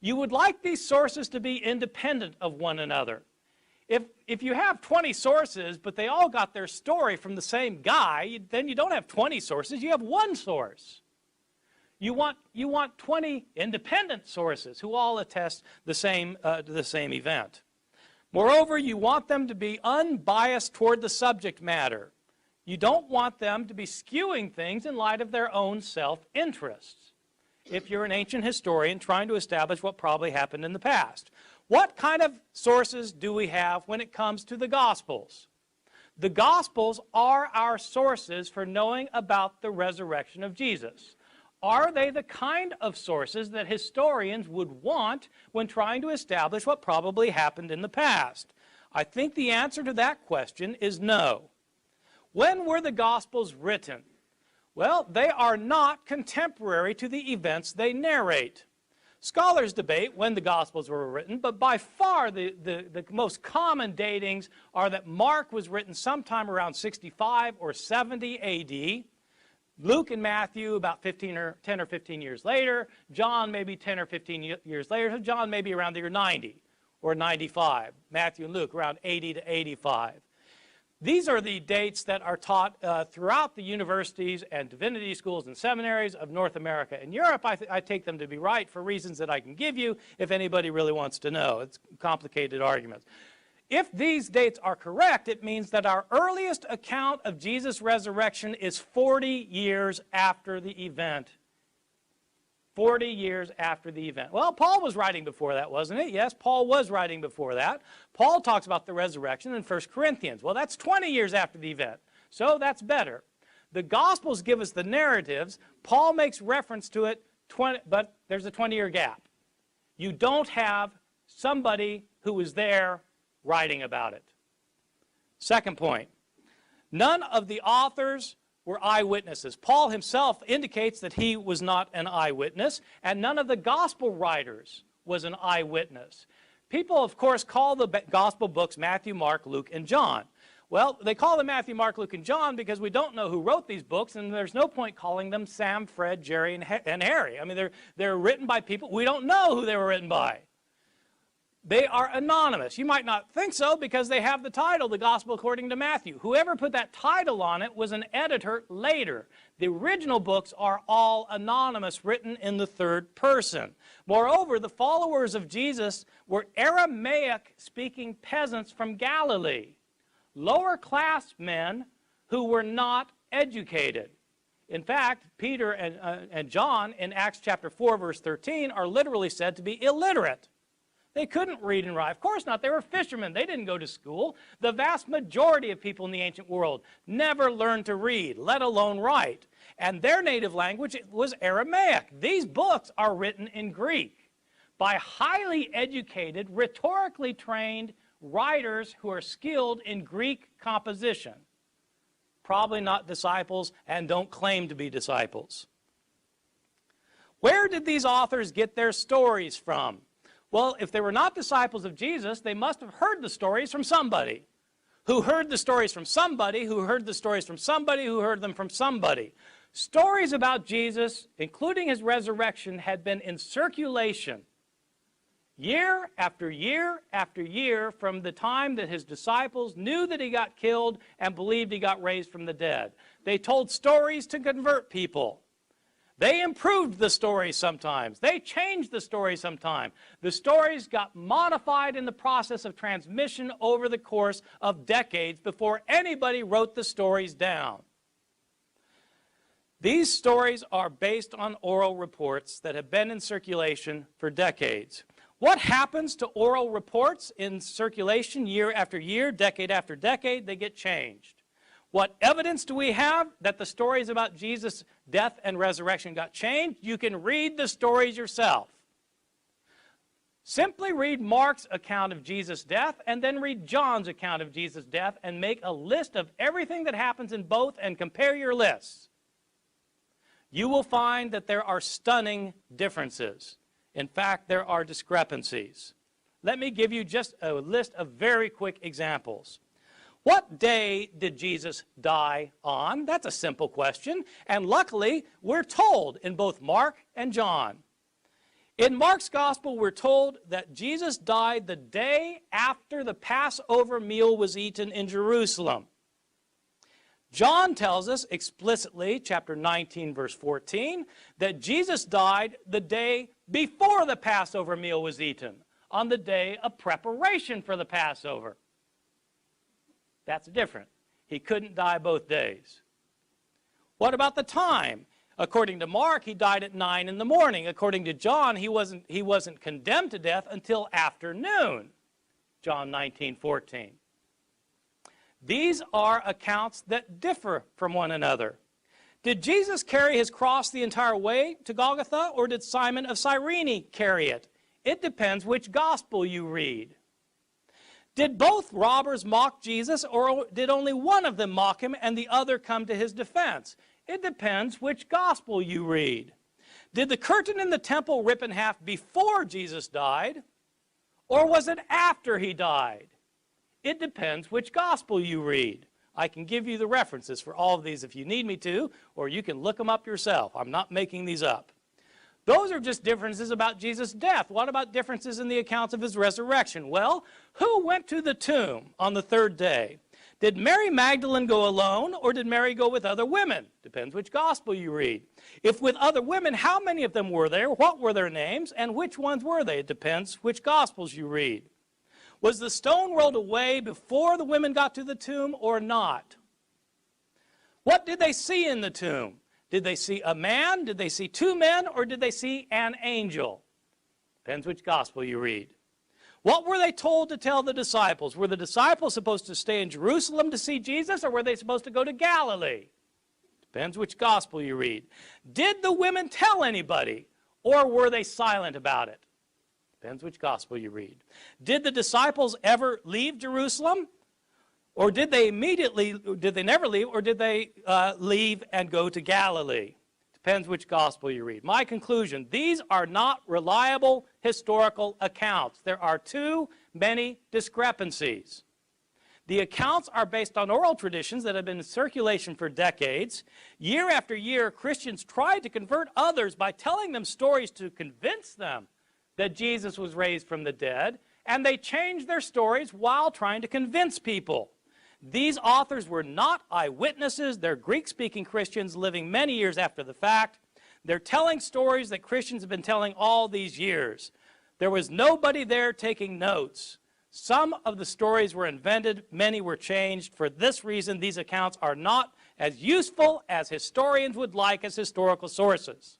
You would like these sources to be independent of one another. If you have 20 sources, but they all got their story from the same guy, then you don't have 20 sources, you have one source. You want 20 independent sources who all attest the same event. Moreover, you want them to be unbiased toward the subject matter. You don't want them to be skewing things in light of their own self-interests. If you're an ancient historian trying to establish what probably happened in the past. What kind of sources do we have when it comes to the Gospels? The Gospels are our sources for knowing about the resurrection of Jesus. Are they the kind of sources that historians would want when trying to establish what probably happened in the past? I think the answer to that question is no. When were the Gospels written? Well, they are not contemporary to the events they narrate. Scholars debate when the Gospels were written, but by far the most common datings are that Mark was written sometime around 65 or 70 A.D., Luke and Matthew about 10 or 15 years later, John maybe 10 or 15 years later, so John maybe around the year 90 or 95, Matthew and Luke around 80 to 85. These are the dates that are taught throughout the universities and divinity schools and seminaries of North America and Europe. I take them to be right for reasons that I can give you if anybody really wants to know. It's complicated arguments. If these dates are correct, it means that our earliest account of Jesus' resurrection is 40 years after the event. 40 years after the event. Well, Paul was writing before that, wasn't it? Yes, Paul was writing before that. Paul talks about the resurrection in 1 Corinthians. Well, that's 20 years after the event, so that's better. The Gospels give us the narratives. Paul makes reference to it, but there's a 20-year gap. You don't have somebody who was there writing about it. Second point, none of the authors were eyewitnesses. Paul himself indicates that he was not an eyewitness, and none of the gospel writers was an eyewitness. People, of course, call the gospel books Matthew, Mark, Luke, and John. Well, they call them Matthew, Mark, Luke, and John because we don't know who wrote these books, and there's no point calling them Sam, Fred, Jerry, and Harry. I mean, they're written by people. We don't know who they were written by. They are anonymous. You might not think so because they have the title, The Gospel According to Matthew. Whoever put that title on it was an editor later. The original books are all anonymous, written in the third person. Moreover, the followers of Jesus were Aramaic-speaking peasants from Galilee, lower-class men who were not educated. In fact, Peter and John in Acts chapter 4, verse 13 are literally said to be illiterate. They couldn't read and write. Of course not. They were fishermen. They didn't go to school. The vast majority of people in the ancient world never learned to read, let alone write. And their native language was Aramaic. These books are written in Greek by highly educated, rhetorically trained writers who are skilled in Greek composition. Probably not disciples and don't claim to be disciples. Where did these authors get their stories from? Well, if they were not disciples of Jesus, they must have heard the stories from somebody, who heard the stories from somebody, who heard the stories from somebody, who heard them from somebody. Stories about Jesus, including his resurrection, had been in circulation year after year after year from the time that his disciples knew that he got killed and believed he got raised from the dead. They told stories to convert people. They improved the stories sometimes. They changed the stories sometimes. The stories got modified in the process of transmission over the course of decades before anybody wrote the stories down. These stories are based on oral reports that have been in circulation for decades. What happens to oral reports in circulation year after year, decade after decade? They get changed. What evidence do we have that the stories about Jesus' death and resurrection got changed? You can read the stories yourself. Simply read Mark's account of Jesus' death and then read John's account of Jesus' death and make a list of everything that happens in both and compare your lists. You will find that there are stunning differences. In fact, there are discrepancies. Let me give you just a list of very quick examples. What day did Jesus die on? That's a simple question. And luckily, we're told in both Mark and John. In Mark's gospel, we're told that Jesus died the day after the Passover meal was eaten in Jerusalem. John tells us explicitly, chapter 19, verse 14, that Jesus died the day before the Passover meal was eaten, on the day of preparation for the Passover. That's different. He couldn't die both days. What about the time? According to Mark, he died at 9 in the morning. According to John, he wasn't condemned to death until afternoon. John 19:14. These are accounts that differ from one another. Did Jesus carry his cross the entire way to Golgotha, or did Simon of Cyrene carry it? It depends which gospel you read. Did both robbers mock Jesus, or did only one of them mock him and the other come to his defense? It depends which gospel you read. Did the curtain in the temple rip in half before Jesus died, or was it after he died? It depends which gospel you read. I can give you the references for all of these if you need me to, or you can look them up yourself. I'm not making these up. Those are just differences about Jesus' death. What about differences in the accounts of his resurrection? Well, who went to the tomb on the third day? Did Mary Magdalene go alone, or did Mary go with other women? Depends which gospel you read. If with other women, how many of them were there? What were their names? And which ones were they? It depends which gospels you read. Was the stone rolled away before the women got to the tomb or not? What did they see in the tomb? Did they see a man? Did they see two men? Or did they see an angel? Depends which gospel you read. What were they told to tell the disciples? Were the disciples supposed to stay in Jerusalem to see Jesus, or were they supposed to go to Galilee? Depends which gospel you read. Did the women tell anybody, or were they silent about it? Depends which gospel you read. Did the disciples ever leave Jerusalem? Or did they never leave, or did they leave and go to Galilee? Depends which gospel you read. My conclusion, these are not reliable historical accounts. There are too many discrepancies. The accounts are based on oral traditions that have been in circulation for decades. Year after year, Christians tried to convert others by telling them stories to convince them that Jesus was raised from the dead, and they changed their stories while trying to convince people. These authors were not eyewitnesses. They're Greek-speaking Christians living many years after the fact. They're telling stories that Christians have been telling all these years. There was nobody there taking notes. Some of the stories were invented, many were changed. For this reason, these accounts are not as useful as historians would like as historical sources.